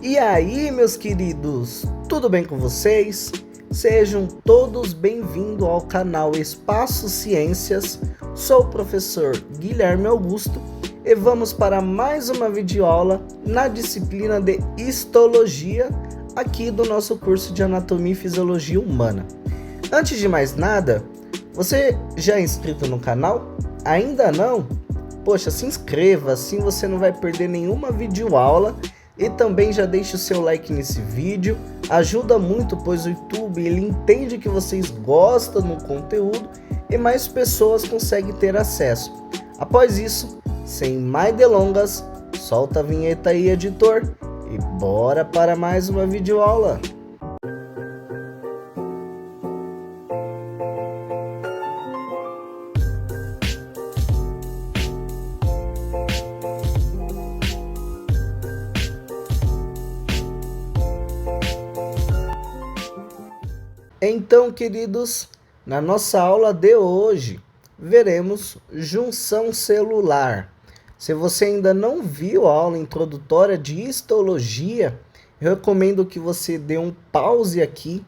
E aí, meus queridos, tudo bem com vocês? Sejam todos bem-vindos ao canal Espaço Ciências. Sou o professor Guilherme Augusto e vamos para mais uma videoaula na disciplina de Histologia aqui do nosso curso de Anatomia e Fisiologia Humana. Antes de mais nada, você já é inscrito no canal? Ainda não? Poxa, se inscreva, assim você não vai perder nenhuma videoaula. E também já deixe o seu like nesse vídeo, ajuda muito, pois o YouTube ele entende que vocês gostam do conteúdo e mais pessoas conseguem ter acesso. Após isso, sem mais delongas, solta a vinheta aí, editor, e bora para mais uma videoaula. Então, queridos, na nossa aula de hoje, veremos junção celular. Se você ainda não viu a aula introdutória de histologia, eu recomendo que você dê um pause aqui,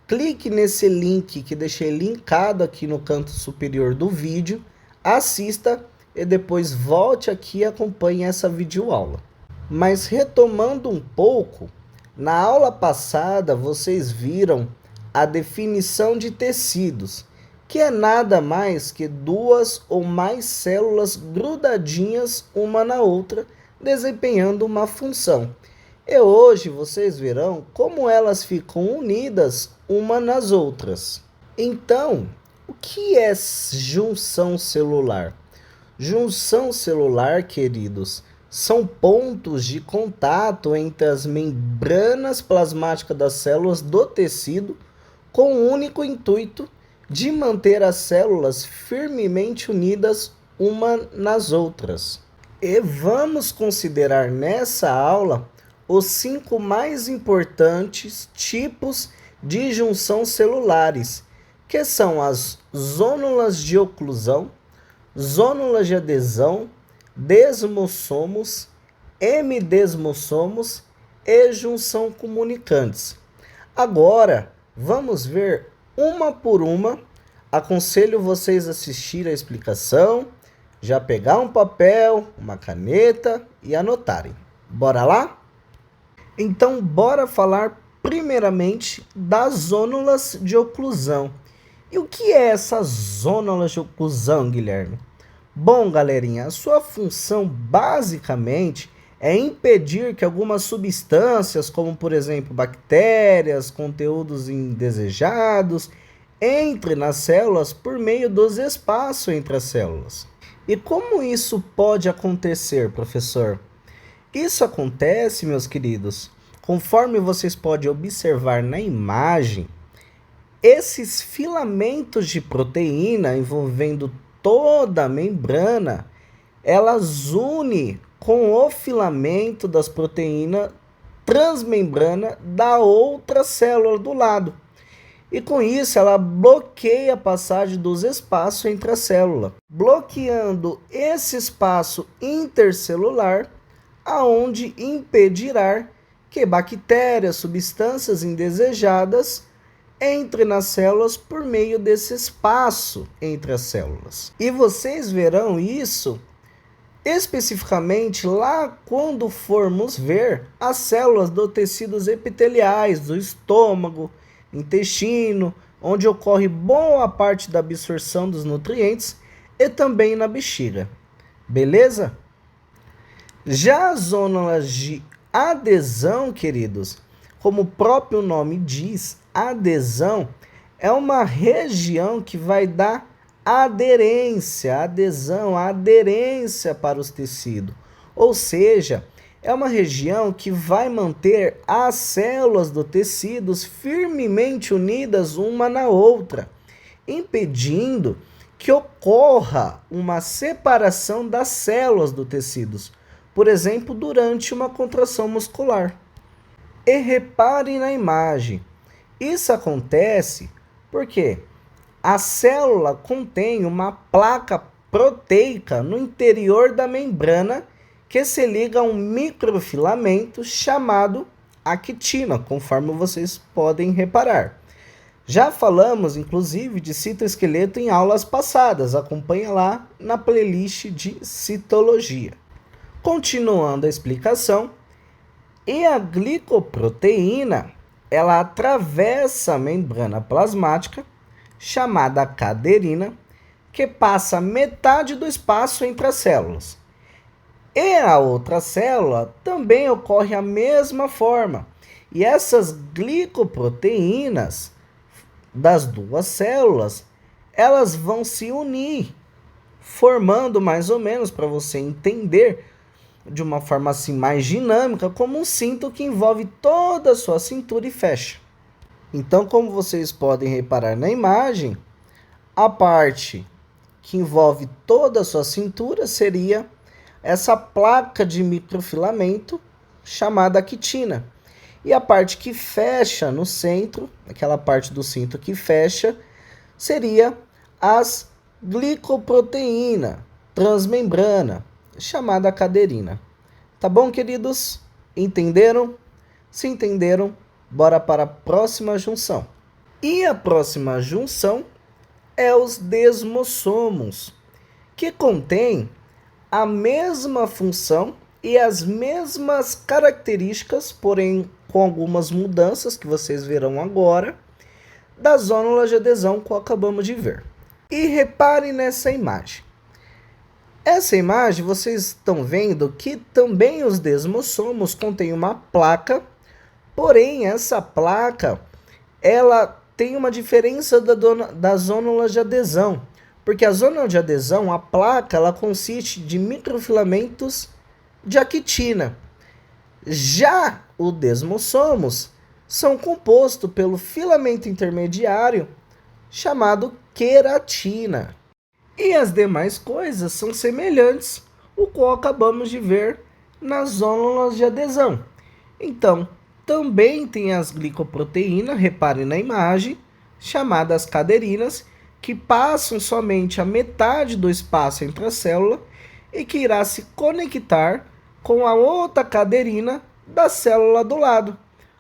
clique nesse link que deixei linkado aqui no canto superior do vídeo, assista e depois volte aqui e acompanhe essa videoaula. Mas retomando um pouco, na aula passada vocês viram a definição de tecidos, que é nada mais que duas ou mais células grudadinhas uma na outra, desempenhando uma função. E hoje vocês verão como elas ficam unidas uma nas outras. Então, o que é junção celular? Junção celular, queridos, são pontos de contato entre as membranas plasmáticas das células do tecido com o único intuito de manter as células firmemente unidas uma nas outras. E vamos considerar nessa aula os 5 mais importantes tipos de junção celulares, que são as zônulas de oclusão, zônulas de adesão, desmossomos, hemidesmossomos e junção comunicantes. Agora, vamos ver uma por uma. Aconselho vocês a assistir a explicação, já pegar um papel, uma caneta e anotarem. Bora lá? Então, bora falar primeiramente das zônulas de oclusão. E o que é essa zônula de oclusão, Guilherme? Bom, galerinha, a sua função basicamente é impedir que algumas substâncias, como por exemplo bactérias, conteúdos indesejados, entre nas células por meio dos espaços entre as células. E como isso pode acontecer, professor? Isso acontece, meus queridos, conforme vocês podem observar na imagem, esses filamentos de proteína envolvendo toda a membrana, elas unem com o filamento das proteínas transmembrana da outra célula do lado. E com isso ela bloqueia a passagem dos espaços entre a célula, bloqueando esse espaço intercelular, aonde impedirá que bactérias, substâncias indesejadas entre nas células por meio desse espaço entre as células. E vocês verão isso especificamente lá quando formos ver as células dos tecidos epiteliais, do estômago, intestino, onde ocorre boa parte da absorção dos nutrientes e também na bexiga. Beleza? Já as zônulas de adesão, queridos, como o próprio nome diz, adesão é uma região que vai dar aderência, adesão, aderência para os tecidos. Ou seja, é uma região que vai manter as células do tecido firmemente unidas uma na outra, impedindo que ocorra uma separação das células do tecido, por exemplo, durante uma contração muscular. E reparem na imagem, isso acontece porque a célula contém uma placa proteica no interior da membrana que se liga a um microfilamento chamado a quitina, conforme vocês podem reparar. Já falamos, inclusive, de citoesqueleto em aulas passadas. Acompanha lá na playlist de citologia. Continuando a explicação, e a glicoproteína, ela atravessa a membrana plasmática, chamada caderina, que passa metade do espaço entre as células. E a outra célula também ocorre a mesma forma. E essas glicoproteínas das duas células, elas vão se unir, formando mais ou menos, para você entender de uma forma assim mais dinâmica, como um cinto que envolve toda a sua cintura e fecha. Então, como vocês podem reparar na imagem, a parte que envolve toda a sua cintura seria essa placa de microfilamento chamada quitina. E a parte que fecha no centro, aquela parte do cinto que fecha, seria as glicoproteína transmembrana, chamada caderina. Tá bom, queridos? Entenderam? Se entenderam, bora para a próxima junção. E a próxima junção é os desmossomos, que contém a mesma função e as mesmas características, porém com algumas mudanças que vocês verão agora, da zônula de adesão que acabamos de ver. E reparem nessa imagem. Essa imagem vocês estão vendo que também os desmossomos contêm uma placa, porém essa placa ela tem uma diferença da zônula de adesão, porque a zônula de adesão, a placa, ela consiste de microfilamentos de actina. Já os desmossomos são compostos pelo filamento intermediário chamado queratina. E as demais coisas são semelhantes, o qual acabamos de ver nas zônulas de adesão. Então, também tem as glicoproteínas, reparem na imagem, chamadas caderinas, que passam somente a metade do espaço entre a célula e que irá se conectar com a outra caderina da célula do lado,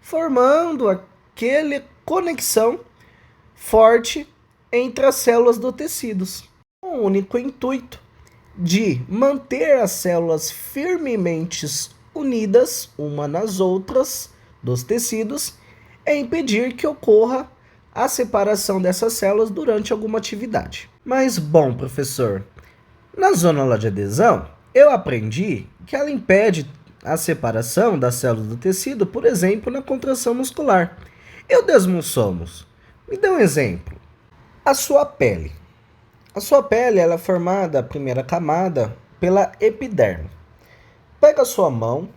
formando aquela conexão forte entre as células do tecidos, com o único intuito de manter as células firmemente unidas uma nas outras dos tecidos e impedir que ocorra a separação dessas células durante alguma atividade. Mas, bom, professor, na zônula de adesão, eu aprendi que ela impede a separação das células do tecido, por exemplo, na contração muscular. E o desmossomos? Me dê um exemplo. A sua pele. A sua pele ela é formada, a primeira camada, pela epiderme. Pega a sua mão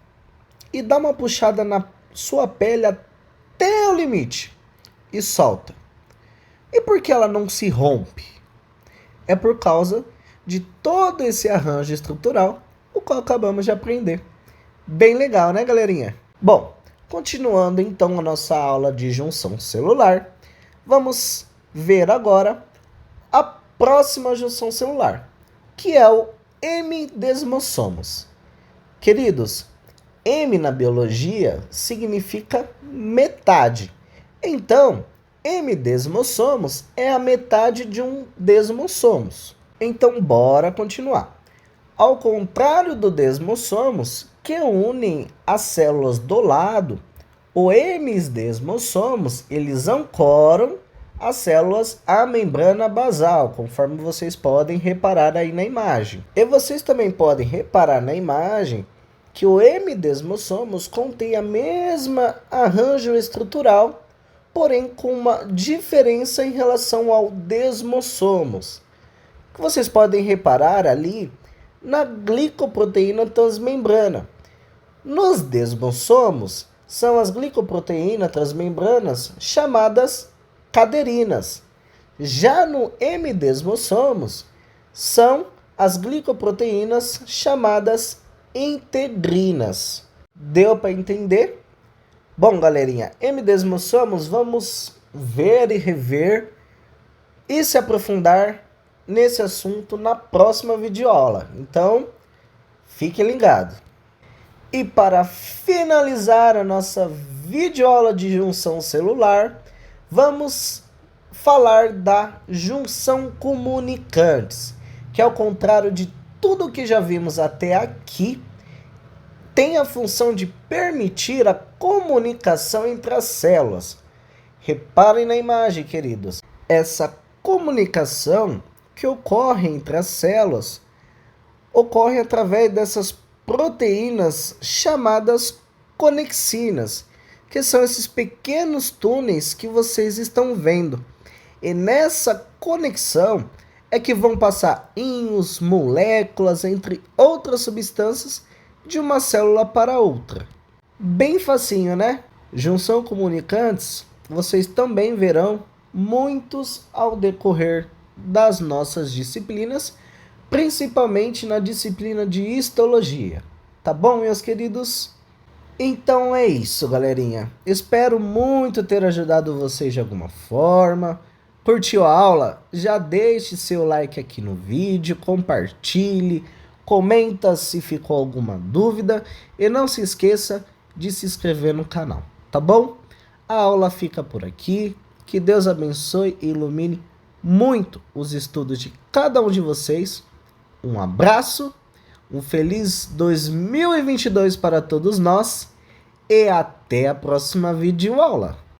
e dá uma puxada na sua pele até o limite e solta. E por que ela não se rompe? É por causa de todo esse arranjo estrutural, o qual acabamos de aprender. Bem legal, né, galerinha? Bom, continuando então a nossa aula de junção celular, vamos ver agora a próxima junção celular, que é o hemidesmossomos. Queridos, hemi na biologia significa metade. Então, hemidesmossomos é a metade de um desmossomos. Então, bora continuar. Ao contrário do desmossomos, que unem as células do lado, o hemidesmossomos, eles ancoram as células à membrana basal, conforme vocês podem reparar aí na imagem. E vocês também podem reparar na imagem que o hemidesmossomos contém a mesma arranjo estrutural, porém com uma diferença em relação ao desmossomos, que vocês podem reparar ali na glicoproteína transmembrana. Nos desmossomos, são as glicoproteínas transmembranas chamadas caderinas. Já no hemidesmossomos, são as glicoproteínas chamadas integrinas. Deu para entender? Bom, galerinha, hemidesmossomos, vamos ver e rever e se aprofundar nesse assunto na próxima videoaula. Então, fique ligado. E para finalizar a nossa videoaula de junção celular, vamos falar da junção comunicantes, que ao contrário de tudo que já vimos até aqui, tem a função de permitir a comunicação entre as células. Reparem na imagem, queridos. Essa comunicação que ocorre entre as células ocorre através dessas proteínas chamadas conexinas, que são esses pequenos túneis que vocês estão vendo. E nessa conexão é que vão passar íons, moléculas, entre outras substâncias, de uma célula para outra. Bem facinho, né? Junção comunicantes, vocês também verão muitos ao decorrer das nossas disciplinas, principalmente na disciplina de histologia. Tá bom, meus queridos? Então é isso, galerinha. Espero muito ter ajudado vocês de alguma forma. Curtiu a aula? Já deixe seu like aqui no vídeo, compartilhe, comenta se ficou alguma dúvida e não se esqueça de se inscrever no canal, tá bom? A aula fica por aqui. Que Deus abençoe e ilumine muito os estudos de cada um de vocês. Um abraço, um feliz 2022 para todos nós e até a próxima videoaula.